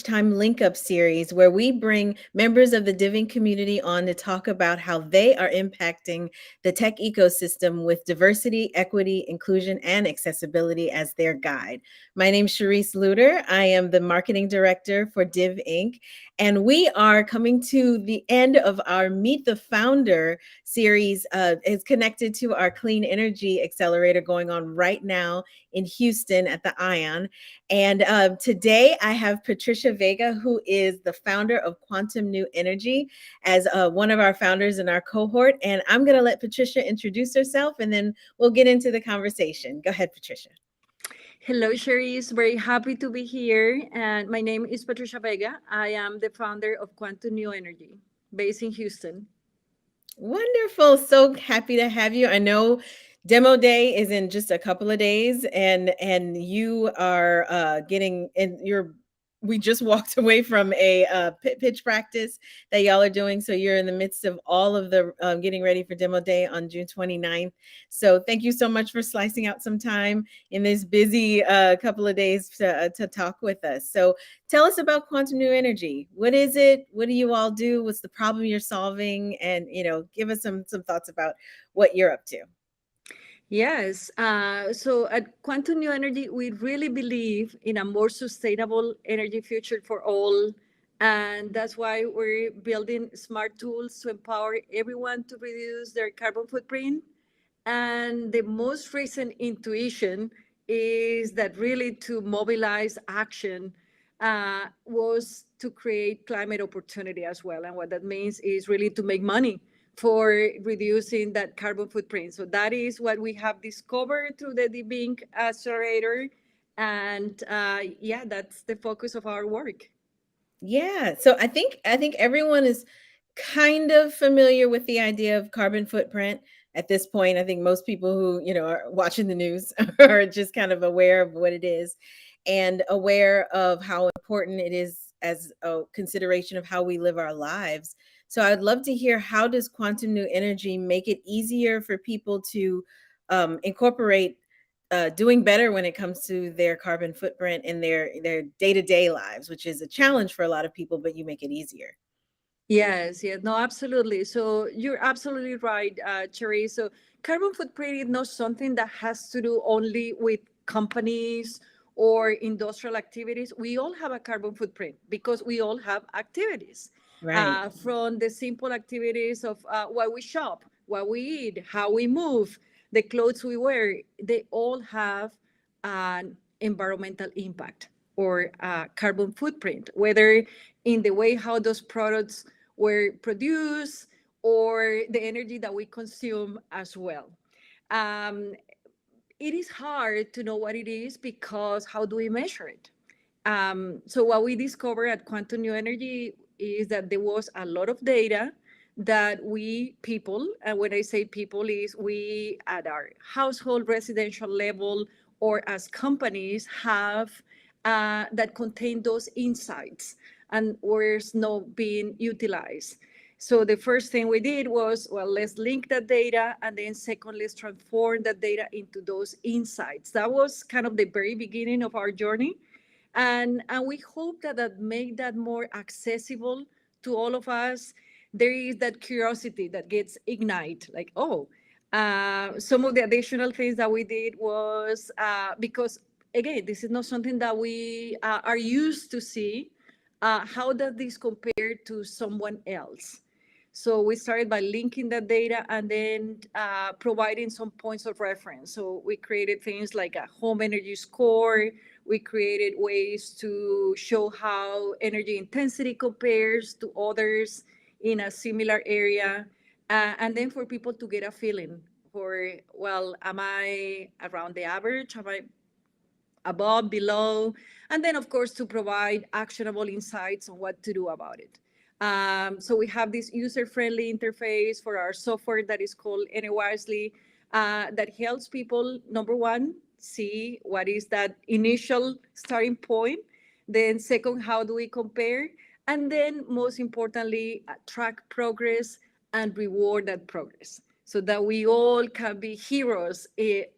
Time Link Up series, where we bring members of the DivInc community on to talk about how they are impacting the tech ecosystem with diversity, equity, inclusion, and accessibility as their guide. My name is Charisse Luter. I am the marketing director for DivInc, and we are coming to the end of our Meet the Founder series. It's connected to our clean energy accelerator going on right now in Houston at the Ion. And today I have Patricia Vega, who is the founder of Quantum New Energy, as one of our founders in our cohort. And I'm going to let Patricia introduce herself, and then we'll get into the conversation. Go ahead, Patricia. Hello, Cherise. Very happy to be here. And my name is Patricia Vega. I am the founder of Quantum New Energy, based in Houston. Wonderful. So happy to have you. I know demo day is in just a couple of days, and you are getting and you're we just walked away from a pitch practice that y'all are doing. So you're in the midst of all of the getting ready for demo day on June 29th. So thank you so much for slicing out some time in this busy couple of days to talk with us. So tell us about Quantum New Energy. What is it? What do you all do? What's the problem you're solving? And, give us some thoughts about what you're up to. Yes. So at Quantum New Energy, we really believe in a more sustainable energy future for all. And that's why we're building smart tools to empower everyone to reduce their carbon footprint. And the most recent intuition is that really to mobilize action was to create climate opportunity as well. And what that means is really to make money for reducing that carbon footprint. So that is what we have discovered through the DivInc accelerator. And yeah, that's the focus of our work. Yeah. So I think everyone is kind of familiar with the idea of carbon footprint at this point. I think most people who, are watching the news are just kind of aware of what it is and aware of how important it is as a consideration of how we live our lives. So I'd love to hear, how does Quantum New Energy make it easier for people to incorporate doing better when it comes to their carbon footprint in their day-to-day lives, which is a challenge for a lot of people, but you make it easier. Yes, yes, no, absolutely. So you're absolutely right, Cherry. So carbon footprint is not something that has to do only with companies or industrial activities. We all have a carbon footprint because we all have activities. Right. From the simple activities of what we shop, what we eat, how we move, the clothes we wear, they all have an environmental impact or carbon footprint, whether in the way how those products were produced or the energy that we consume as well. Um, it is hard to know what it is because how do we measure it? So what we discovered at Quantum New Energy is that there was a lot of data that we people, and when I say people is we at our household residential level or as companies have that contain those insights and where's not being utilized. So the first thing we did was, well, let's link that data, and then second, let's transform that data into those insights. That was kind of the very beginning of our journey. And we hope that that make that more accessible to all of us. There is that curiosity that gets ignited, like, oh, some of the additional things that we did was because, again, this is not something that we are used to see. How does this compare to someone else? So we started by linking that data and then providing some points of reference. So we created things like a home energy score. We created ways to show how energy intensity compares to others in a similar area. And then for people to get a feeling for, well, am I around the average? Am I above, below? And then, of course, to provide actionable insights on what to do about it. So we have this user-friendly interface for our software that is called EnerWisely that helps people, number one, see what is that initial starting point. Then second, how do we compare? And then most importantly, track progress and reward that progress so that we all can be heroes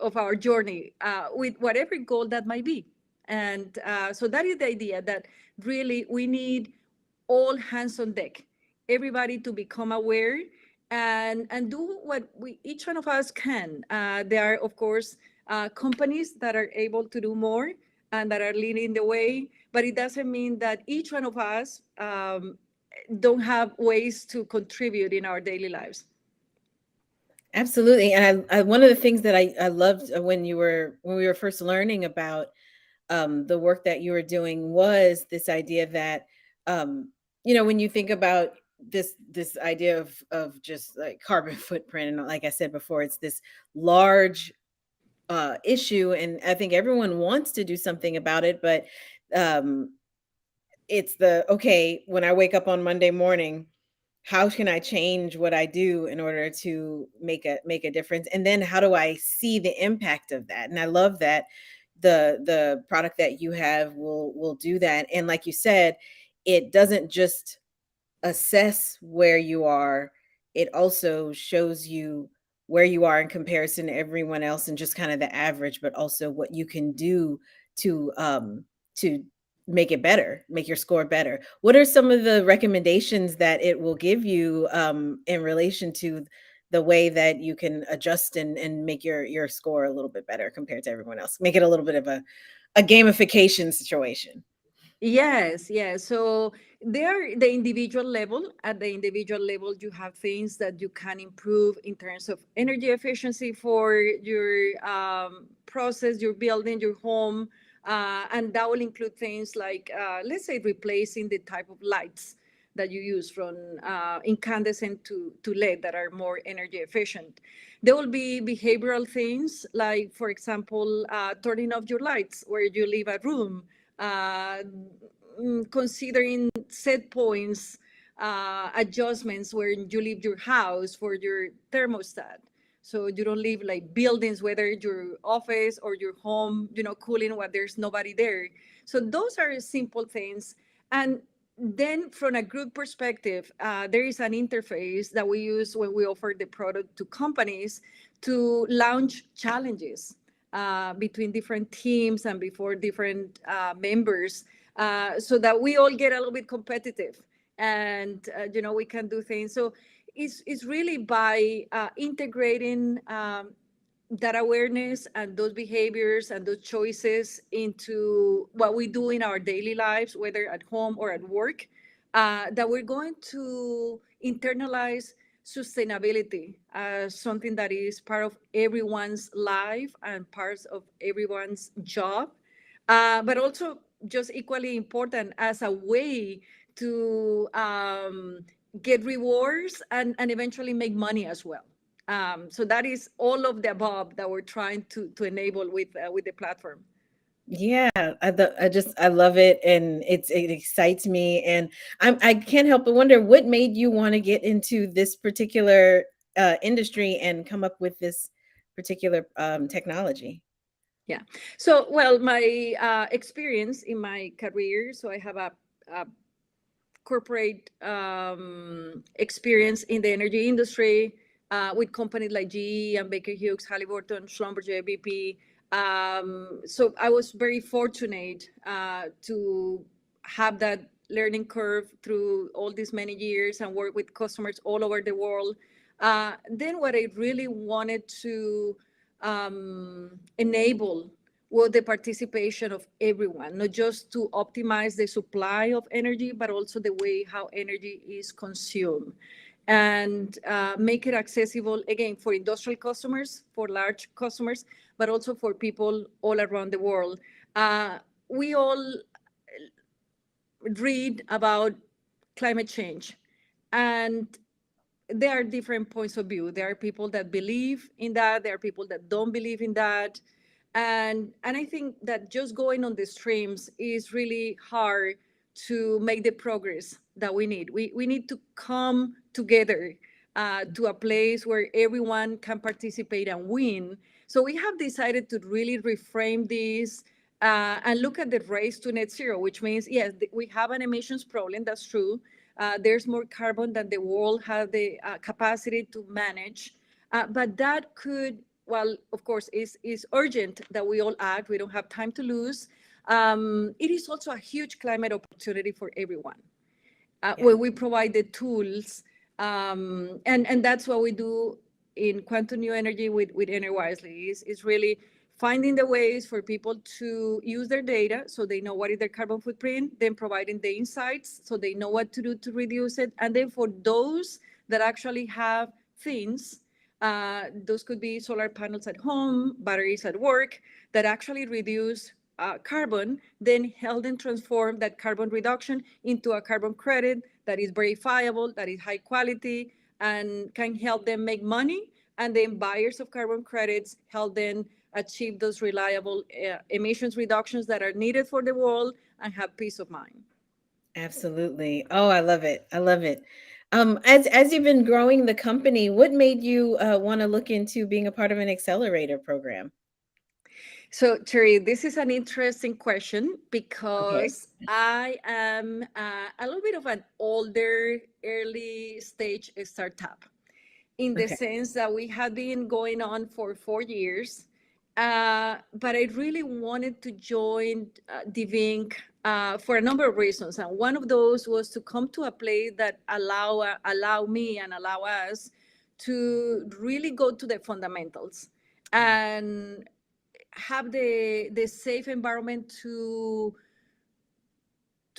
of our journey with whatever goal that might be. And so that is the idea, that really we need all hands on deck, everybody to become aware and do what we each one of us can. There are, of course, companies that are able to do more and that are leading the way, but it doesn't mean that each one of us don't have ways to contribute in our daily lives. Absolutely. And I one of the things that I loved when we were first learning about the work that you were doing was this idea that um, when you think about this idea of just like carbon footprint, and like I said before, it's this large issue, and I think everyone wants to do something about it, but um, it's the okay, when I wake up on Monday morning, how can I change what I do in order to make a difference? And then how do I see the impact of that? And I love that the product that you have will do that. And like you said, it doesn't just assess where you are, it also shows you where you are in comparison to everyone else and just kind of the average, but also what you can do to make it better, make your score better. What are some of the recommendations that it will give you in relation to the way that you can adjust and make your score a little bit better compared to everyone else? Make it a little bit of a gamification situation. Yes, yes. So there, the individual level, at the individual level, you have things that you can improve in terms of energy efficiency for your process, your building, your home. And that will include things like, let's say, replacing the type of lights that you use from incandescent to LED that are more energy efficient. There will be behavioral things like, for example, turning off your lights where you leave a room, uh, considering set points, adjustments where you leave your house for your thermostat. So you don't leave like buildings, whether your office or your home, cooling when there's nobody there. So those are simple things. And then from a group perspective, there is an interface that we use when we offer the product to companies to launch challenges between different teams and before different members, so that we all get a little bit competitive and we can do things. So it's really by integrating that awareness and those behaviors and those choices into what we do in our daily lives, whether at home or at work, that we're going to internalize sustainability as something that is part of everyone's life and parts of everyone's job, but also just equally important as a way to get rewards and eventually make money as well. So that is all of the above that we're trying to enable with the platform. Yeah, I love it, and it excites me, and I can't help but wonder what made you want to get into this particular industry and come up with this particular technology. Yeah. So, well, my experience in my career, so I have a corporate experience in the energy industry with companies like GE and Baker Hughes, Halliburton, Schlumberger, BP. So I was very fortunate to have that learning curve through all these many years and work with customers all over the world. Then what I really wanted to enable was the participation of everyone, not just to optimize the supply of energy, but also the way how energy is consumed and make it accessible again for industrial customers, for large customers, but also for people all around the world. We all read about climate change, and there are different points of view. There are people that believe in that. There are people that don't believe in that. And I think that just going on the streams is really hard to make the progress that we need. We need to come together to a place where everyone can participate and win. So we have decided to really reframe this and look at the race to net zero, which means, yes, we have an emissions problem, that's true. There's more carbon than the world has the capacity to manage. But that could, well, of course, is urgent that we all act. We don't have time to lose. It is also a huge climate opportunity for everyone, Yeah. where we provide the tools, and that's what we do in quantum new energy with EnerWisely, is really finding the ways for people to use their data so they know what is their carbon footprint, then providing the insights so they know what to do to reduce it. And then for those that actually have things, those could be solar panels at home, batteries at work, that actually reduce carbon, then help them transform that carbon reduction into a carbon credit that is verifiable, that is high quality, and can help them make money. And then buyers of carbon credits help them achieve those reliable emissions reductions that are needed for the world and have peace of mind. Absolutely. Oh, I love it. I love it. As you've been growing the company, what made you want to look into being a part of an accelerator program? So, Terry, this is an interesting question Okay. because I am a little bit of an older, early stage startup, in the Okay. sense that we had been going on for 4 years. But I really wanted to join DivInc for a number of reasons. And one of those was to come to a place that allow me and allow us to really go to the fundamentals Yeah. and have the safe environment to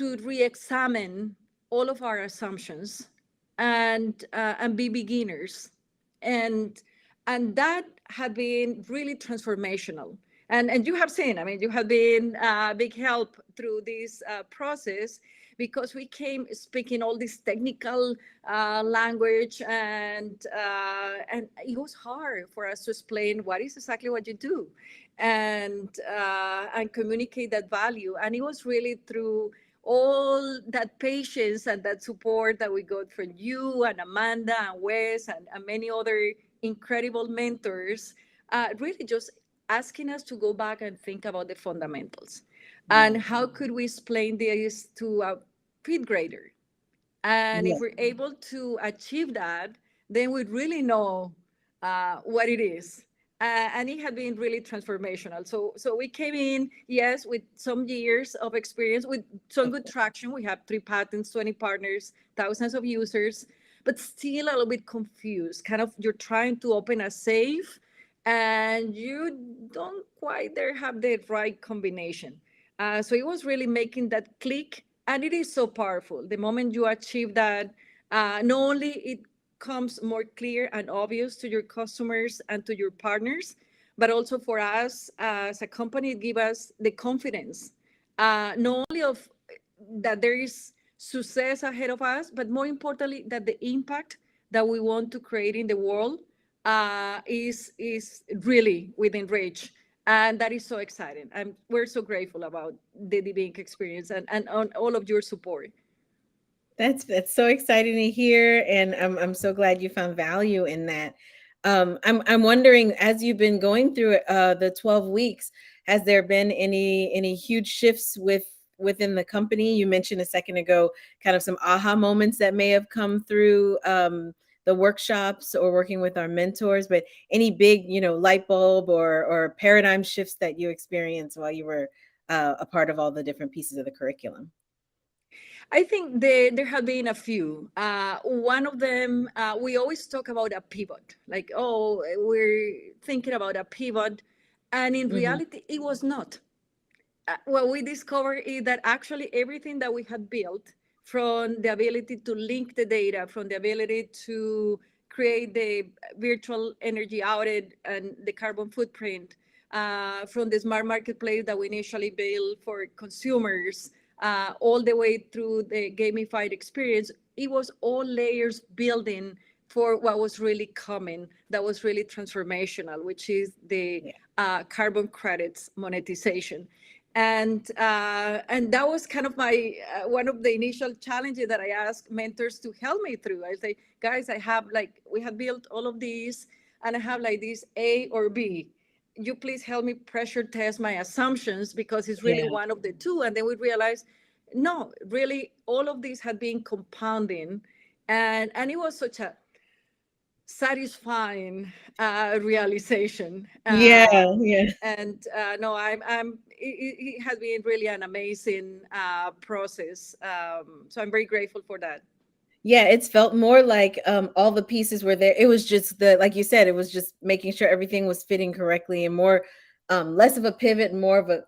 re-examine all of our assumptions and be beginners, and and that had been really transformational. And you have seen, I mean, you have been a big help through this process, because we came speaking all this technical language, and it was hard for us to explain what is exactly what you do, and communicate that value. And it was really through all that patience and that support that we got from you and Amanda and Wes and many other incredible mentors, really just asking us to go back and think about the fundamentals and Mm. how could we explain this to a fifth grader. And Yeah. if we're able to achieve that, then we'd really know what it is. And it had been really transformational. So we came in, yes, with some years of experience, with some good Okay. traction. We have 3 patents, 20 partners, thousands of users, but still a little bit confused. Kind of, you're trying to open a safe, and you don't quite there have the right combination. So it was really making that click, and it is so powerful. The moment you achieve that, not only it comes more clear and obvious to your customers and to your partners, but also for us as a company, it gives us the confidence, not only of that there is success ahead of us, but more importantly, that the impact that we want to create in the world is really within reach. And that is so exciting. And we're so grateful about the DivInc experience and on all of your support. That's so exciting to hear, and I'm so glad you found value in that. I'm wondering, as you've been going through it, the 12 weeks, has there been any huge shifts within the company? You mentioned a second ago, kind of some aha moments that may have come through the workshops or working with our mentors, but any big, light bulb or paradigm shifts that you experienced while you were a part of all the different pieces of the curriculum? I think there have been a few. One of them, we always talk about a pivot, like, oh, we're thinking about a pivot. And in Hmm. reality, it was not. What we discovered is that actually everything that we had built, from the ability to link the data, from the ability to create the virtual energy audit and the carbon footprint, from the smart marketplace that we initially built for consumers, all the way through the gamified experience, it was all layers building for what was really coming, that was really transformational, which is the Yeah. carbon credits monetization. And that was kind of my one of the initial challenges that I asked mentors to help me through. I say, guys, I have, like, we have built all of these, and I have like this A or B. You please help me pressure test my assumptions, because it's really Yeah. one of the two. And then we realized, no, really, all of these had been compounding, and it was such a satisfying realization. Yeah. Yeah. And no, I'm it has been really an amazing process. So I'm very grateful for that. Yeah, it's felt more like all the pieces were there. It was just the, like you said, it was just making sure everything was fitting correctly, and more less of a pivot, more of a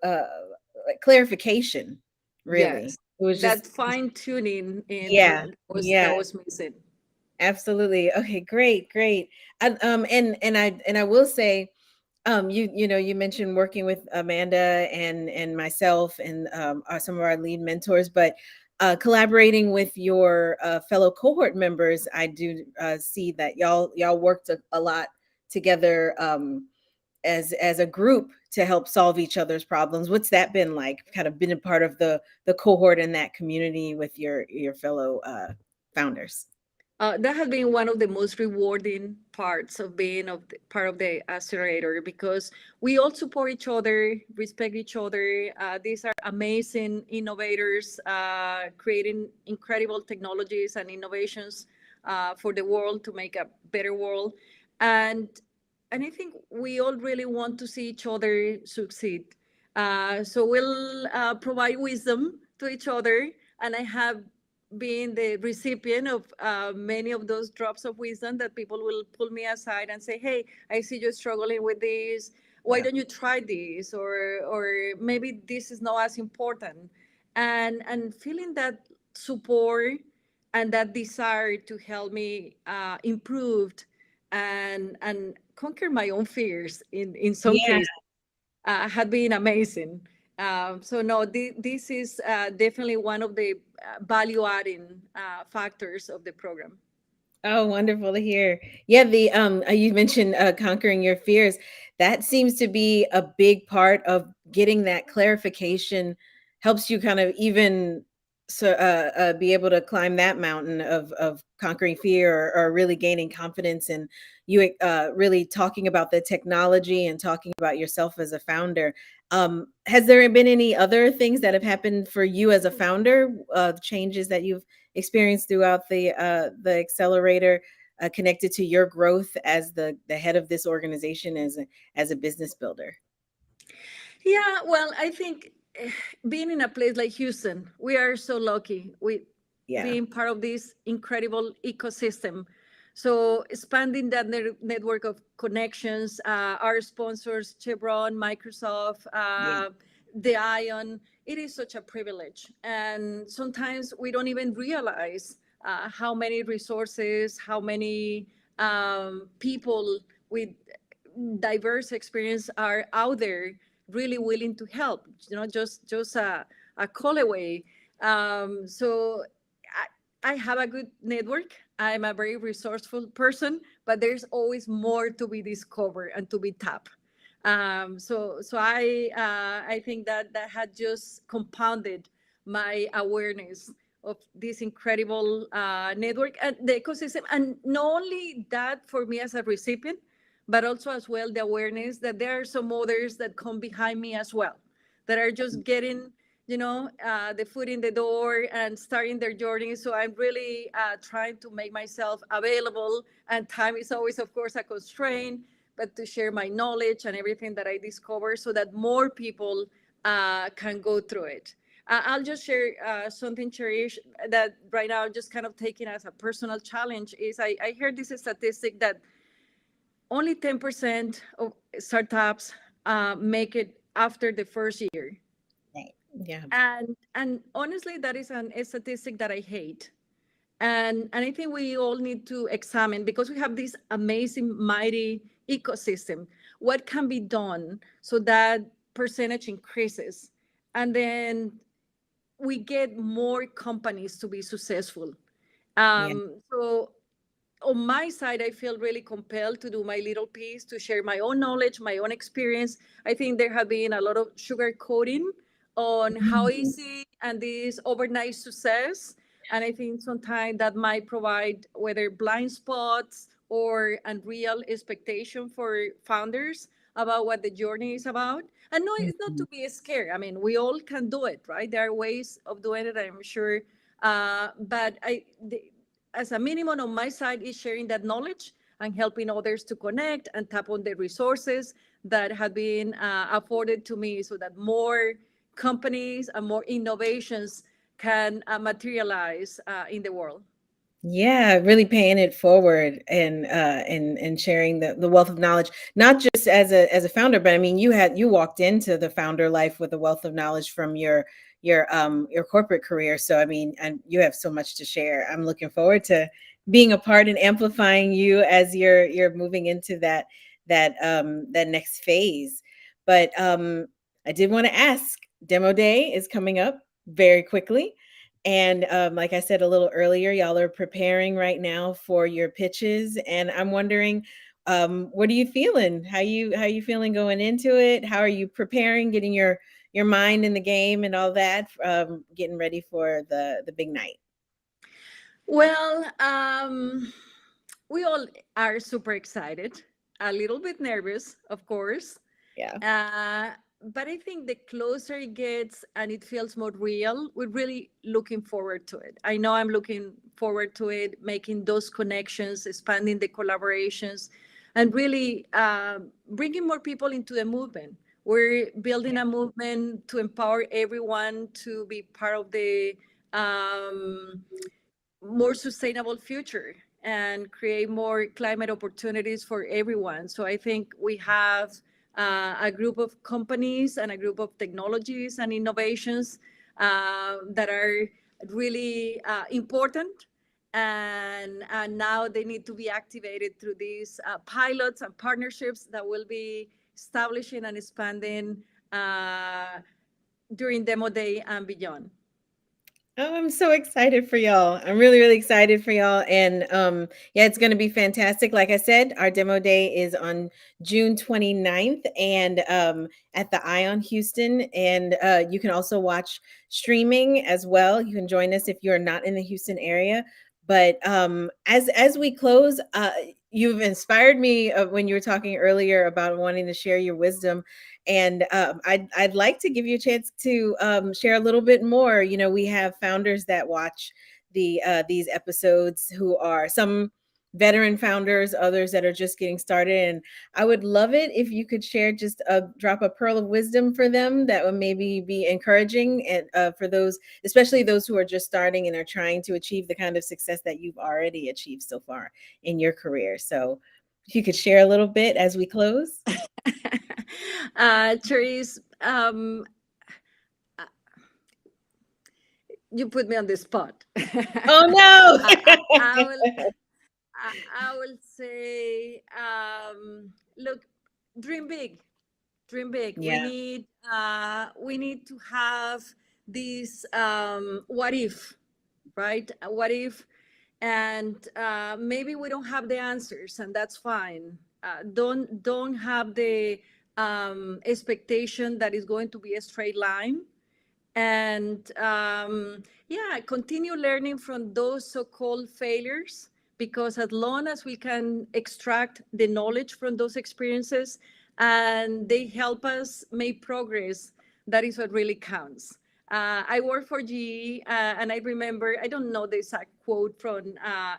like clarification. Really, Yes, it was just that fine tuning yeah, in yeah. that was missing. Absolutely. Okay, great, great. And I will say, you mentioned working with Amanda and myself and some of our lead mentors, but collaborating with your fellow cohort members, I do see that y'all worked a lot together as a group to help solve each other's problems. What's that been like? Kind of been a part of the cohort and that community with your fellow founders. That has been one of the most rewarding parts of being part of the accelerator, because we all support each other, respect each other. These are amazing innovators, creating incredible technologies and innovations for the world to make a better world. And and I think we all really want to see each other succeed. So we'll provide wisdom to each other, and I have been the recipient of many of those drops of wisdom that people will pull me aside and say, "Hey, I see you're struggling with this. Why Yeah. don't you try this? Or maybe this is not as important." And feeling that support and that desire to help me improve and conquer my own fears in some Yeah. cases had been amazing. So no, this is definitely one of the value adding factors of the program. Oh, wonderful to hear. Yeah, the you mentioned conquering your fears. That seems to be a big part of getting that clarification. Helps you kind of even be able to climb that mountain of conquering fear, or really gaining confidence, and you really talking about the technology and talking about yourself as a founder. Has there been any other things that have happened for you as a founder? Changes that you've experienced throughout the accelerator, connected to your growth as the head of this organization, as a business builder? Yeah, well, I think being in a place like Houston, we are so lucky with Yeah, being part of this incredible ecosystem. So expanding that network of connections, our sponsors, Chevron, Microsoft, yeah, the Ion, it is such a privilege. And sometimes we don't even realize how many resources, how many people with diverse experience are out there really willing to help, just a call away. So I have a good network. I'm a very resourceful person, but there's always more to be discovered and to be tapped. So I think that had just compounded my awareness of this incredible network and the ecosystem. And not only that for me as a recipient, but also as well the awareness that there are some others that come behind me as well, that are just getting the foot in the door and starting their journey. So I'm really trying to make myself available, and time is always, of course, a constraint, but to share my knowledge and everything that I discover so that more people can go through it. I'll just share something, Cherish, that right now I'm just kind of taking as a personal challenge. Is I heard this statistic that only 10% of startups make it after the first year. right. Yeah, And honestly, that is a statistic that I hate. And I think we all need to examine, because we have this amazing, mighty ecosystem, what can be done so that percentage increases. And then we get more companies to be successful. yeah, So on my side, I feel really compelled to do my little piece to share my own knowledge, my own experience. I think there have been a lot of sugar coating on how mhm, easy and this overnight success. And I think sometimes that might provide whether blind spots or unreal expectation for founders about what the journey is about. And no, it's not mhm. to be scared. I mean, we all can do it, right? There are ways of doing it, I'm sure. But as a minimum on my side is sharing that knowledge and helping others to connect and tap on the resources that have been afforded to me so that more companies and more innovations can materialize in the world. Yeah, really paying it forward and sharing the wealth of knowledge, not just as a founder, but I mean you walked into the founder life with a wealth of knowledge from your corporate career. So I mean, and you have so much to share. I'm looking forward to being a part and amplifying you as you're moving into that next phase. But I did want to ask, demo day is coming up very quickly. And like I said a little earlier, y'all are preparing right now for your pitches, and I'm wondering, what are you feeling? How you feeling going into it? How are you preparing, getting your mind in the game and all that, getting ready for the big night? Well, we all are super excited, a little bit nervous, of course. Yeah. Uh, but I think the closer it gets and it feels more real, we're really looking forward to it. I know I'm looking forward to it, making those connections, expanding the collaborations, and really bringing more people into the movement. We're building a movement to empower everyone to be part of the um, more sustainable future and create more climate opportunities for everyone. So I think we have a group of companies and a group of technologies and innovations that are really important. And now they need to be activated through these pilots and partnerships that will be establishing and expanding during demo day and beyond. Oh, I'm so excited for y'all. I'm really, really excited for y'all. And yeah, it's going to be fantastic. Like I said, our demo day is on June 29th and at the Ion Houston. And you can also watch streaming as well. You can join us if you're not in the Houston area. But as we close, you've inspired me when you were talking earlier about wanting to share your wisdom. And I'd like to give you a chance to share a little bit more. You know, we have founders that watch these episodes who are some veteran founders, others that are just getting started. And I would love it if you could share just drop a pearl of wisdom for them that would maybe be encouraging, and for those, especially those who are just starting and are trying to achieve the kind of success that you've already achieved so far in your career. So if you could share a little bit as we close. Therese, uh, you put me on the spot. Oh I no. will, I will say, look, dream big, dream big. Yeah. We need to have this what if, right? What if, and maybe we don't have the answers, and that's fine. Don't have the expectation that is going to be a straight line, and yeah, continue learning from those so-called failures, because as long as we can extract the knowledge from those experiences and they help us make progress, that is what really counts. I work for GE, and I remember, I don't know the exact quote from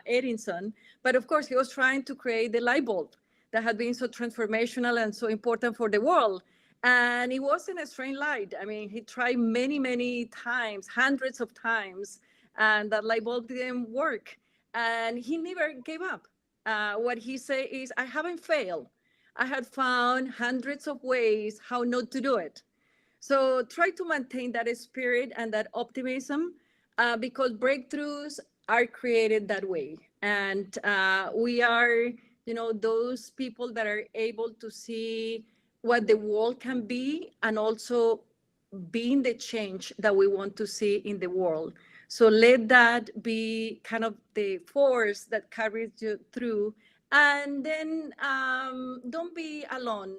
Edison, but of course he was trying to create the light bulb that had been so transformational and so important for the world. And it wasn't a straight light. I mean, he tried many, many times, hundreds of times, and that light bulb didn't work. And he never gave up. What he said is, I haven't failed. I had found hundreds of ways how not to do it. So try to maintain that spirit and that optimism, because breakthroughs are created that way. And we are, those people that are able to see what the world can be, and also being the change that we want to see in the world. So let that be kind of the force that carries you through. And then don't be alone.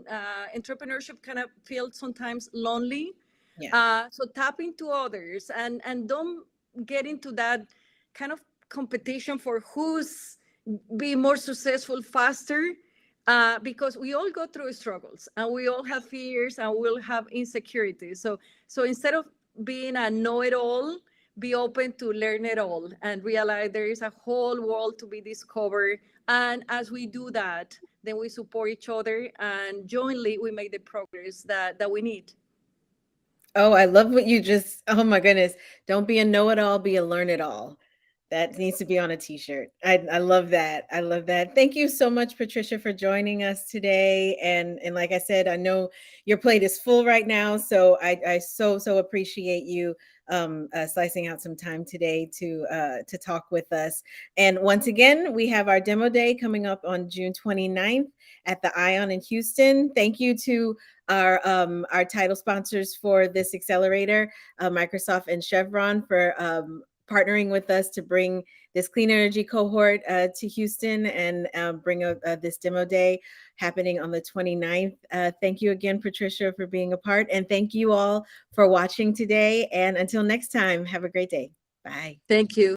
Entrepreneurship kind of feels sometimes lonely. Yeah. So tap into others, and don't get into that kind of competition for who's be more successful faster, because we all go through struggles and we all have fears and we'll have insecurities. So instead of being a know-it-all, be open to learn it all and realize there is a whole world to be discovered. And as we do that, then we support each other and jointly we make the progress that we need. Oh, I love what you just, oh my goodness. Don't be a know-it-all, be a learn-it-all. That needs to be on a t-shirt. I love that. I love that. Thank you so much, Patricia, for joining us today. And like I said, I know your plate is full right now, so I so appreciate you slicing out some time today to talk with us. And once again, we have our demo day coming up on June 29th at the Ion in Houston. Thank you to our title sponsors for this accelerator, Microsoft and Chevron, for partnering with us to bring this clean energy cohort to Houston and bring this demo day happening on the 29th. Thank you again, Patricia, for being a part. And thank you all for watching today. And until next time, have a great day. Bye. Thank you.